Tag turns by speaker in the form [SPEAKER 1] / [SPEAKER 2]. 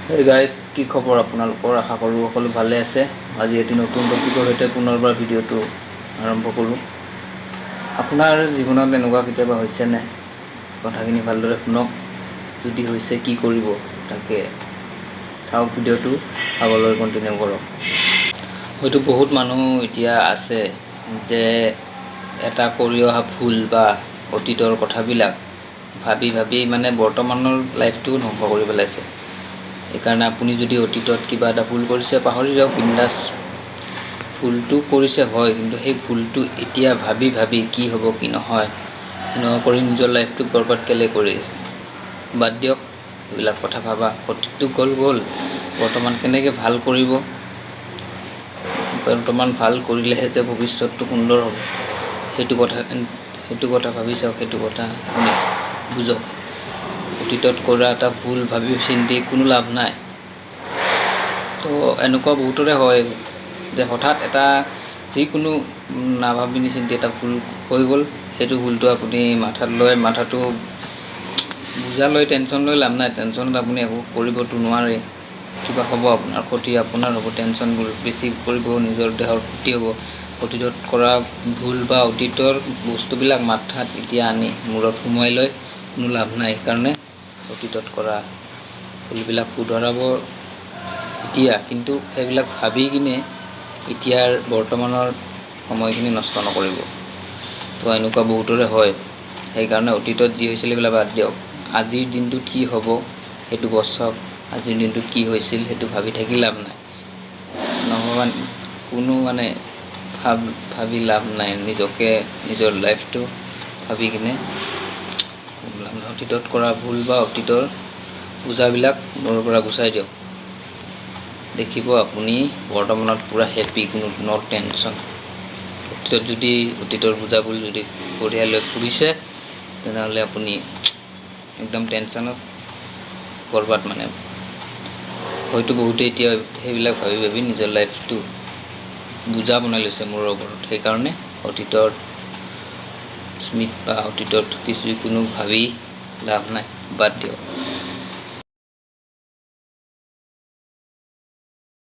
[SPEAKER 1] Hey guys, কি খবৰ আপোনালোকৰ আশা কৰোঁ সকলো ভালে আছে। আজি এটি নতুন টপিকৰ সৈতে পুনৰবাৰ ভিডিঅ'টো আৰম্ভ কৰোঁ। আপোনাৰ জীৱনত এনেকুৱা কেতিয়াবা হৈছে নে? কথাখিনি ভালদৰে শুনক। যদি হৈছে কি কৰিব তাকে চাওক, ভিডিঅ'টো আগলৈ কণ্টিনিউ কৰক। হয়তো বহুত মানুহ এতিয়া আছে যে এটা কৰি অহা ভুল বা অতীতৰ কথাবিলাক ভাবি মানে বৰ্তমানৰ লাইফটো ধ্বংস কৰি পেলাইছে। সেইকাৰণে আপুনি যদি অতীতত কিবা এটা ভুল কৰিছে পাহৰি যাওক, বিন্দাছ। ভুলটো কৰিছে হয়, কিন্তু সেই ভুলটো এতিয়া ভাবি কি হ'ব কি নহয় সেনেকুৱা কৰি নিজৰ লাইফটোক বৰবাদ কেলে কৰি আছে। বাদ দিয়ক এইবিলাক কথা ভাবা। অতীতটো গ'ল। বৰ্তমান কেনেকৈ ভাল কৰিব, বৰ্তমান ভাল কৰিলেহে যে ভৱিষ্যতটো সুন্দৰ হ'ব সেইটো কথা ভাবি চাওক। সেইটো কথা আপুনি বুজক। অতীতত কৰা এটা ভুল ভাবি চিন্তি কোনো লাভ নাই। তো এনেকুৱা বহুতৰে হয় যে হঠাৎ এটা যিকোনো নাভাবি নিচিন্তি এটা ভুল হৈ গ'ল। সেইটো ভুলটো আপুনি মাথাত লৈ মাথাটো বুজা লৈ টেনশ্যন লৈ লাভ নাই। টেনশ্যনত আপুনি একো কৰিবতো নোৱাৰে। কিবা হ'ব, আপোনাৰ ক্ষতি আপোনাৰ হ'ব। টেনশ্যনবোৰ বেছি কৰিব, নিজৰ দেহৰ ক্ষতি হ'ব। অতীতত কৰা ভুল বা অতীতৰ বস্তুবিলাক মাথাত এতিয়া আনি মূৰত সোমোৱাই লৈ কোনো লাভ নাই। সেইকাৰণে অতীতত কৰা ভুলবিলাক শুধৰাব এতিয়া, কিন্তু সেইবিলাক ভাবি কিনে এতিয়াৰ বৰ্তমানৰ সময়খিনি নষ্ট নকৰিব। তো এনেকুৱা বহুতৰে হয়। সেইকাৰণে অতীতত যি হৈছিল সেইবিলাক বাদ দিয়ক। আজিৰ দিনটোত কি হ'ব সেইটো বচাওক। আজিৰ দিনটোত কি হৈছিল সেইটো ভাবি থাকি লাভ নাই। নহ'বা কোনো ভাবি লাভ নাই। নিজকে নিজৰ লাইফটো ভাবি কিনে লাভ নাই। অতীতত কৰা ভুল বা অতীতৰ বোজাবিলাক মূৰৰ পৰা গুচাই দিয়ক। দেখিব আপুনি বৰ্তমানত পূৰা হেপী, কোনো ন' টেনশ্যন। অতীতত যদি অতীতৰ বোজাবোৰ যদি কঢ়িয়াই লৈ ফুৰিছে তেনেহ'লে আপুনি একদম টেনশ্যনত বৰবাদ। হয়তো বহুতে এতিয়া সেইবিলাক ভাবি নিজৰ লাইফটো বোজা বনাই লৈছে মূৰৰ ওপৰত। সেইকাৰণে অতীতৰ স্মৃতি বা অতীতত কোনো ভাবি লাভ নাই, বাদ দিয়ক।